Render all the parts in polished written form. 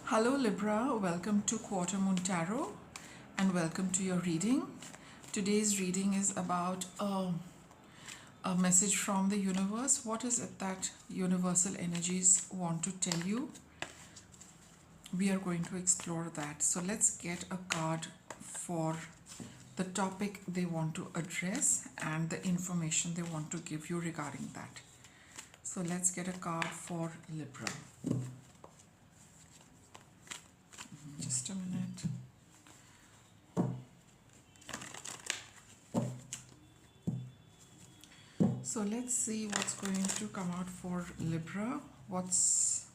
Hello Libra, welcome to Quarter Moon Tarot and welcome to your reading. Today's reading is about a message from the universe. What is it that universal energies want to tell you? We are going to explore that. So let's get a card for the topic they want to address and the information they want to give you regarding that. So let's get a card for Libra. Just a minute. So let's see what's going to come out for Libra. Let's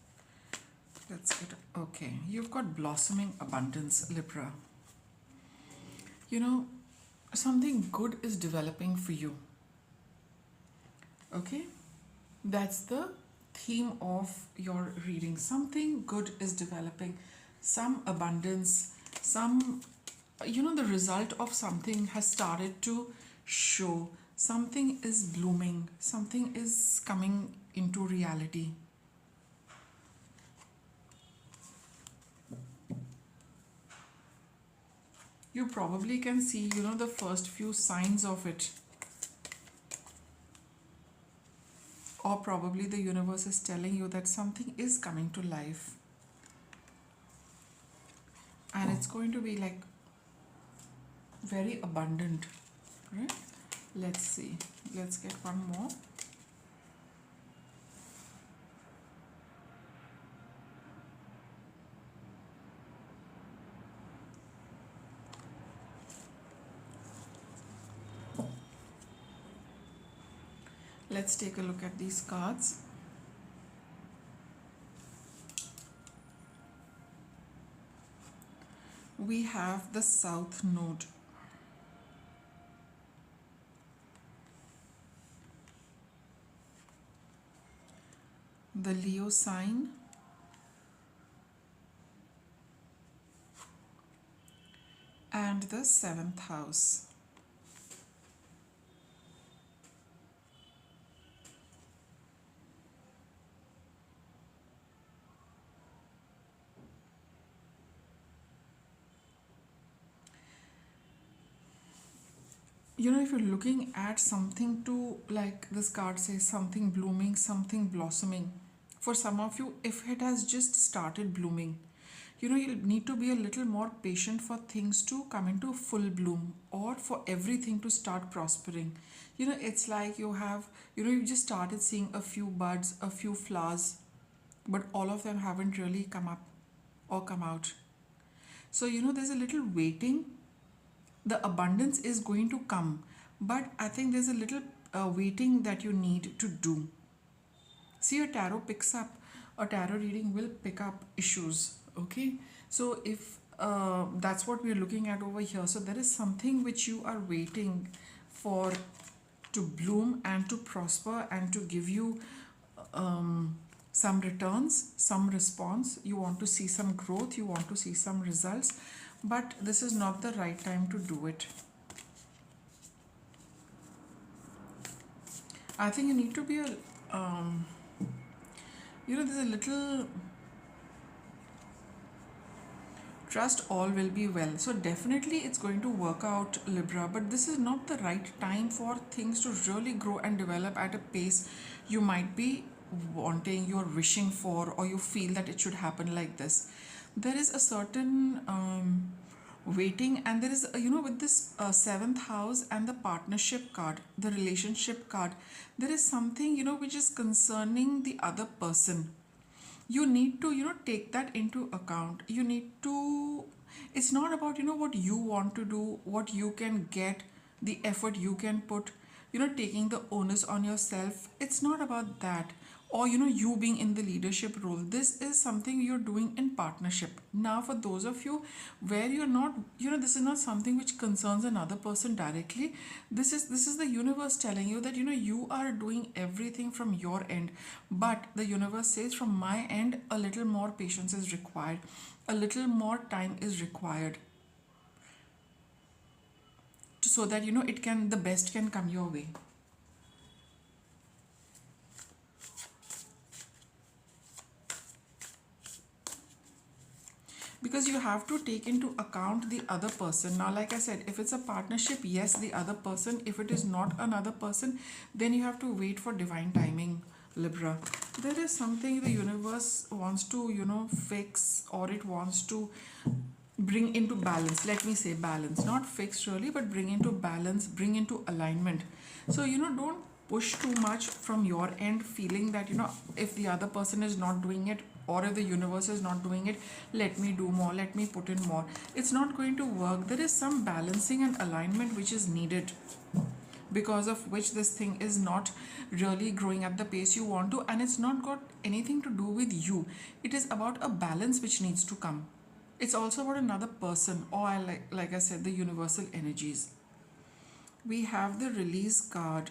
get, okay, you've got blossoming abundance, Libra. You know, something good is developing for you. Okay? That's the theme of your reading. Something good is developing, some abundance, the result of something has started to show. Something is blooming, something is coming into reality. You probably can see, the first few signs of it. Or probably the universe is telling you that something is coming to life. And it's going to be like very abundant, right? Let's see. Let's get one more. Let's take a look at these cards. We have the South Node. The Leo sign. And the 7th house. If you're looking at something to, like this card says, something blooming, something blossoming. For some of you, if it has just started blooming, you'll need to be a little more patient for things to come into full bloom or for everything to start prospering. It's like you just started seeing a few buds, a few flowers, but all of them haven't really come up or come out. So, there's a little waiting. The abundance is going to come, but I think there's a little waiting that you need to do. See, a tarot reading will pick up issues. Okay, so if that's what we're looking at over here, so there is something which you are waiting for to bloom and to prosper and to give you some returns, some response. You want to see some growth, you want to see some results, but this is not the right time to do it. I think you need to be there's a little trust all will be well. So definitely it's going to work out, Libra, but this is not the right time for things to really grow and develop at a pace you might be wanting, you're wishing for, or you feel that it should happen like this. There is a certain waiting, and there is with this 7th house and the partnership card, the relationship card, there is something which is concerning the other person. You need to take that into account. You need to, it's not about what you want to do, what you can get, the effort you can put, taking the onus on yourself. It's not about that, or you being in the leadership role. This is something you're doing in partnership. Now for those of you where you're not, this is not something which concerns another person directly. This is the universe telling you that you are doing everything from your end, but the universe says from my end a little more patience is required, a little more time is required, so that the best can come your way. because you have to take into account the other person. Now, like I said, if it's a partnership, yes, the other person. If it is not another person, then you have to wait for divine timing, Libra. There is something the universe wants to, fix, or it wants to bring into balance. Let me say balance, not fix really, but bring into balance, bring into alignment. So, don't push too much from your end, feeling that, if the other person is not doing it, or if the universe is not doing it, let me do more, let me put in more. It's not going to work. There is some balancing and alignment which is needed, because of which this thing is not really growing at the pace you want to, and it's not got anything to do with you. It is about a balance which needs to come. It's also about another person, or like I said, the universal energies. We have the release card,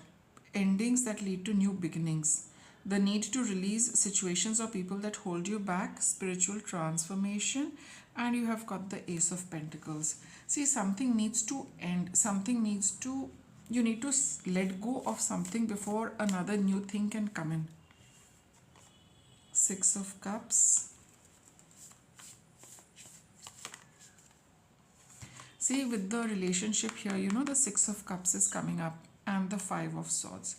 endings that lead to new beginnings, the need to release situations or people that hold you back, spiritual transformation, and you have got the Ace of Pentacles. See, something needs to end, something needs to, you need to let go of something before another new thing can come in. Six of Cups. See, with the relationship here, the Six of Cups is coming up and the Five of Swords.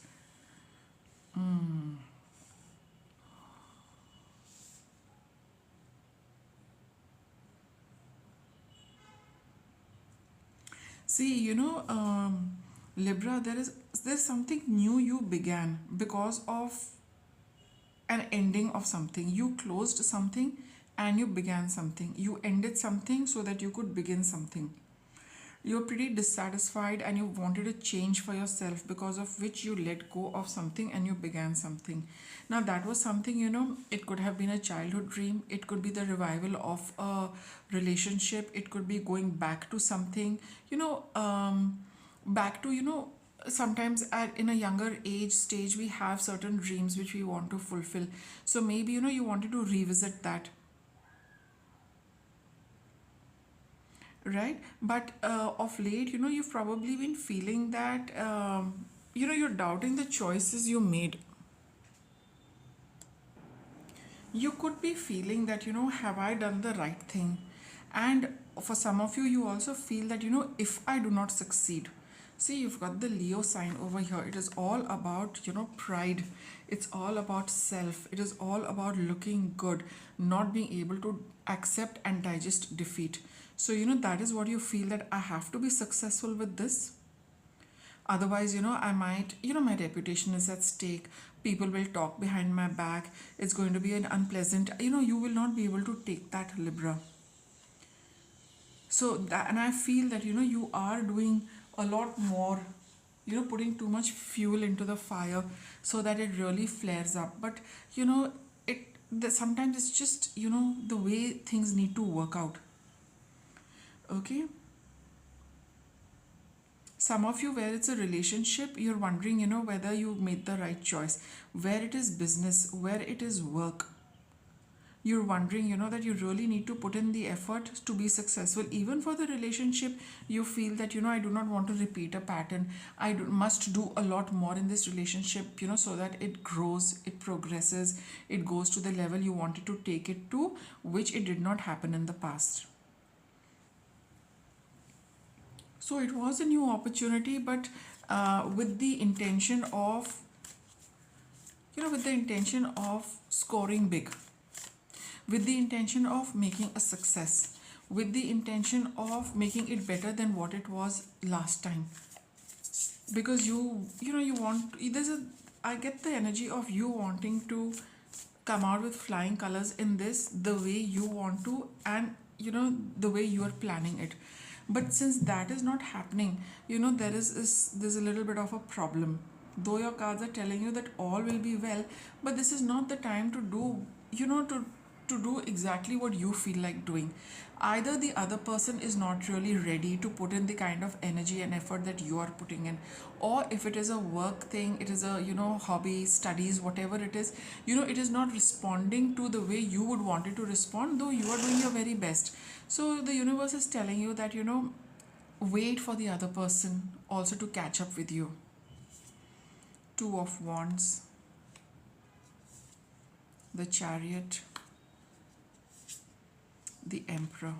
See, Libra, there's something new you began because of an ending of something. You closed something and you began something. You ended something so that you could begin something. You're pretty dissatisfied and you wanted a change for yourself, because of which you let go of something and you began something. Now, that was something, it could have been a childhood dream, it could be the revival of a relationship, it could be going back to something, back to, sometimes in a younger age stage we have certain dreams which we want to fulfill. So maybe, you wanted to revisit that, right? But of late, you've probably been feeling that, you're doubting the choices you made. You could be feeling that, have I done the right thing? And for some of you, you also feel that, if I do not succeed. See, you've got the Leo sign over here. It is all about, pride. It's all about self. It is all about looking good, not being able to accept and digest defeat. So, that is what you feel, that I have to be successful with this. Otherwise, I might, my reputation is at stake. People will talk behind my back. It's going to be an unpleasant, you will not be able to take that, Libra. So that, and I feel that, you are doing a lot more, putting too much fuel into the fire so that it really flares up. But, sometimes it's just, the way things need to work out. Okay. Some of you, where it's a relationship, you're wondering, whether you made the right choice. Where it is business, where it is work, you're wondering, that you really need to put in the effort to be successful. Even for the relationship, you feel that, I do not want to repeat a pattern. Must do a lot more in this relationship, so that it grows, it progresses, it goes to the level you wanted to take it to, which it did not happen in the past. So it was a new opportunity, but with the intention of, scoring big, with the intention of making a success, with the intention of making it better than what it was last time. Because you want, I get the energy of you wanting to come out with flying colors in this, the way you want to, and the way you are planning it. But since that is not happening, there's a little bit of a problem. Though your cards are telling you that all will be well, but this is not the time to do, to do exactly what you feel like doing. Either the other person is not really ready to put in the kind of energy and effort that you are putting in, or if it is a work thing, it is a, hobby, studies, whatever it is, it is not responding to the way you would want it to respond, though you are doing your very best. So the universe is telling you that, wait for the other person also to catch up with you. Two of Wands, the Chariot, The Emperor.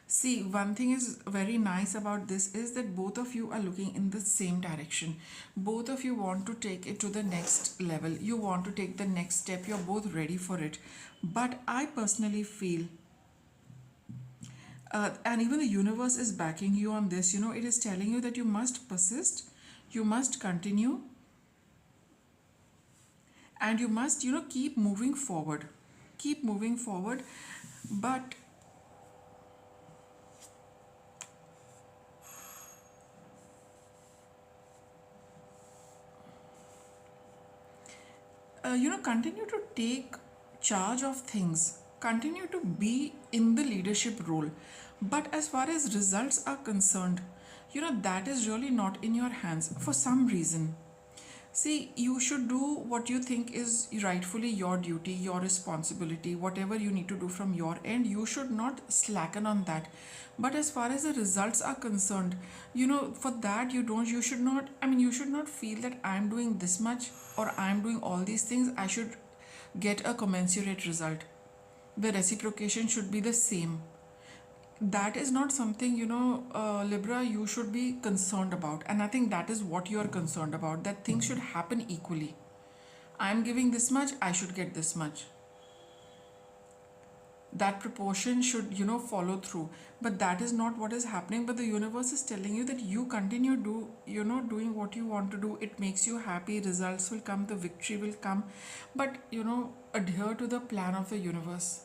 See, one thing is very nice about this is that both of you are looking in the same direction. Both of you want to take it to the next level. You want to take the next step. You're both ready for it. But I personally feel, and even the universe is backing you on this, it is telling you that you must persist, you must continue, and you must, keep moving forward. Keep moving forward. But continue to take charge of things, continue to be in the leadership role. But as far as results are concerned, that is really not in your hands for some reason. See, you should do what you think is rightfully your duty, your responsibility, whatever you need to do from your end. You should not slacken on that. But as far as the results are concerned, for that you should not, you should not feel that I'm doing this much or I'm doing all these things. I should get a commensurate result. The reciprocation should be the same. That is not something, Libra, you should be concerned about. And I think that is what you are concerned about, that things should happen equally. I'm giving this much, I should get this much. That proportion should, follow through. But that is not what is happening. But the universe is telling you that you continue doing what you want to do. It makes you happy, results will come, the victory will come. But, adhere to the plan of the universe.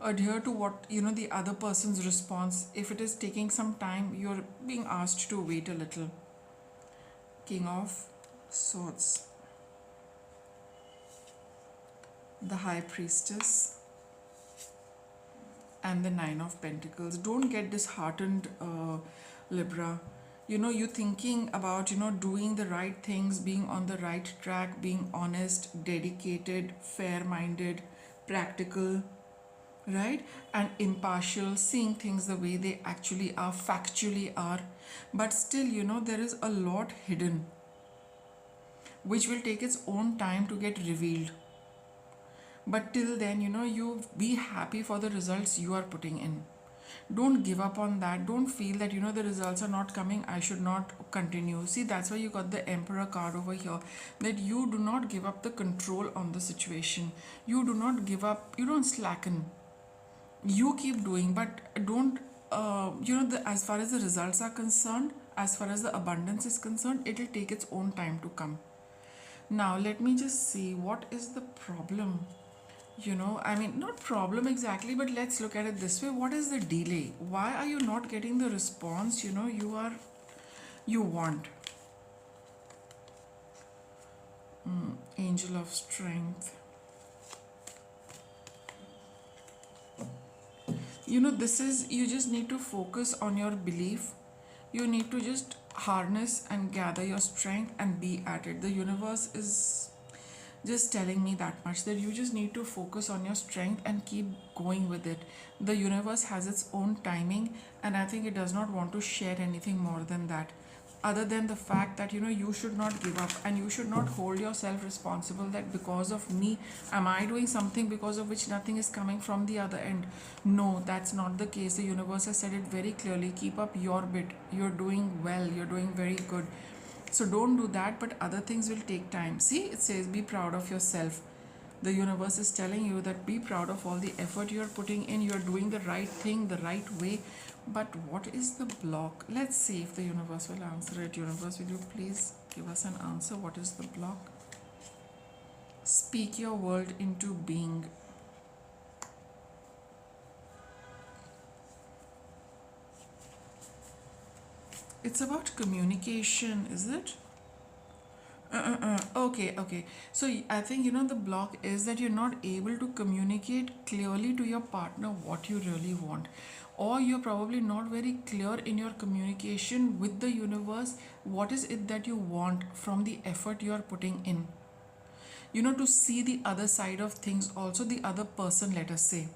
Adhere to what, the other person's response. If it is taking some time, you're being asked to wait a little. King of Swords. The High Priestess. And the Nine of Pentacles. Don't get disheartened, Libra. You're thinking about, doing the right things, being on the right track, being honest, dedicated, fair-minded, practical, right? And impartial, seeing things the way they actually are, factually are. But still, there is a lot hidden, which will take its own time to get revealed. But till then, you be happy for the results you are putting in. Don't give up on that. Don't feel that, the results are not coming, I should not continue. See, that's why you got the Emperor card over here. That you do not give up the control on the situation. You do not give up, you don't slacken. You keep doing, but don't, as far as the results are concerned, as far as the abundance is concerned, it will take its own time to come. Now, let me just see what is the problem. Not problem exactly, but let's look at it this way. What is the delay? Why are you not getting the response, you want? Angel of Strength. This is, you just need to focus on your belief. You need to just harness and gather your strength and be at it. The universe is just telling me that much, that you just need to focus on your strength and keep going with it. The universe has its own timing, and I think it does not want to share anything more than that, other than the fact that you should not give up, and you should not hold yourself responsible that because of me am I doing something because of which nothing is coming from the other end. No, that's not the case. The universe has said it very clearly. Keep up your bit. You're doing well, you're doing very good. So don't do that, but other things will take time. See, it says be proud of yourself. The universe is telling you that be proud of all the effort you're putting in. You're doing the right thing the right way. But what is the block? Let's see if the universe will answer it. Universe, will you please give us an answer? What is the block? Speak your world into being. It's about communication, is it? Okay. So I think the block is that you're not able to communicate clearly to your partner what you really want, or you're probably not very clear in your communication with the universe. What is it that you want from the effort you are putting in? To see the other side of things, also the other person, let us say.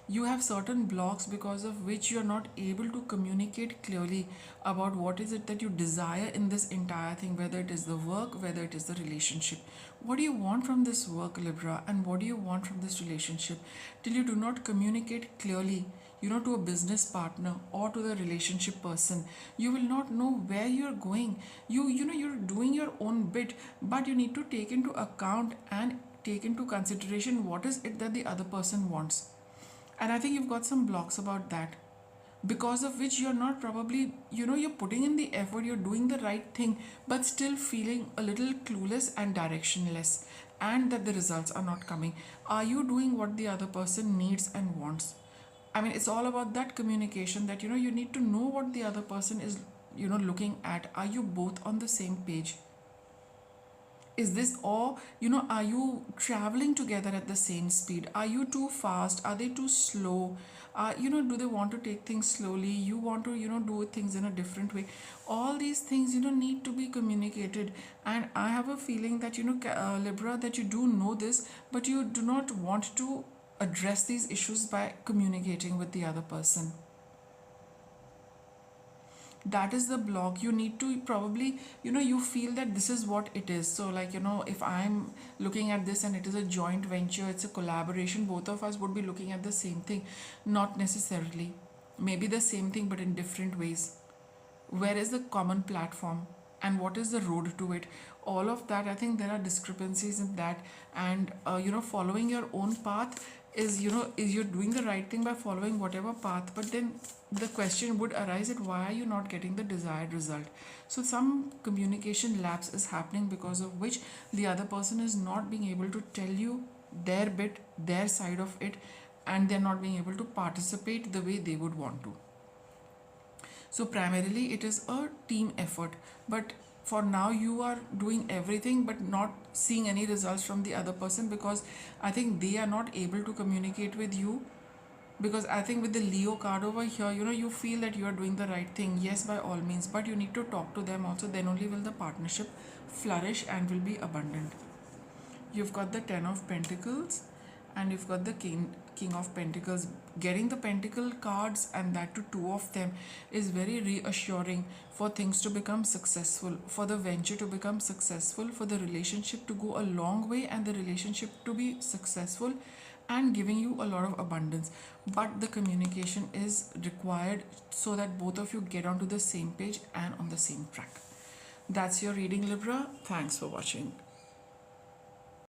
You have certain blocks because of which you're not able to communicate clearly about what is it that you desire in this entire thing, whether it is the work, whether it is the relationship. What do you want from this work, Libra, and what do you want from this relationship? Till you do not communicate clearly, to a business partner or to the relationship person. You will not know where you're going. You're doing your own bit, but you need to take into account and take into consideration what is it that the other person wants. And I think you've got some blocks about that, because of which you're not probably, you're putting in the effort, you're doing the right thing, but still feeling a little clueless and directionless, and that the results are not coming. Are you doing what the other person needs and wants? I mean, it's all about that communication, that you need to know what the other person is looking at. Are you both on the same page? Is this, or are you traveling together at the same speed? Are you too fast? Are they too slow? Do they want to take things slowly? You want to do things in a different way? All these things need to be communicated. And I have a feeling that Libra, that you do know this, but you do not want to address these issues by communicating with the other person. That is the block. You need to probably, you feel that this is what it is. So like, if I'm looking at this and it is a joint venture, it's a collaboration, both of us would be looking at the same thing. Not necessarily, maybe the same thing but in different ways. Where is the common platform and what is the road to it? All of that, I think there are discrepancies in that. And following your own path is, is you're doing the right thing by following whatever path, but then the question would arise that why are you not getting the desired result? So some communication lapse is happening, because of which the other person is not being able to tell you their bit, their side of it, and they're not being able to participate the way they would want to. So primarily it is a team effort, but for now you are doing everything but not seeing any results from the other person, because I think they are not able to communicate with you. Because I think with the Leo card over here, you feel that you are doing the right thing, yes, by all means, but you need to talk to them also. Then only will the partnership flourish and will be abundant. You've got the 10 of Pentacles and you've got the King of Pentacles. Getting the Pentacle cards, and that to two of them, is very reassuring for things to become successful, for the venture to become successful, for the relationship to go a long way and the relationship to be successful and giving you a lot of abundance. But the communication is required so that both of you get onto the same page and on the same track. That's your reading, Libra. Thanks for watching.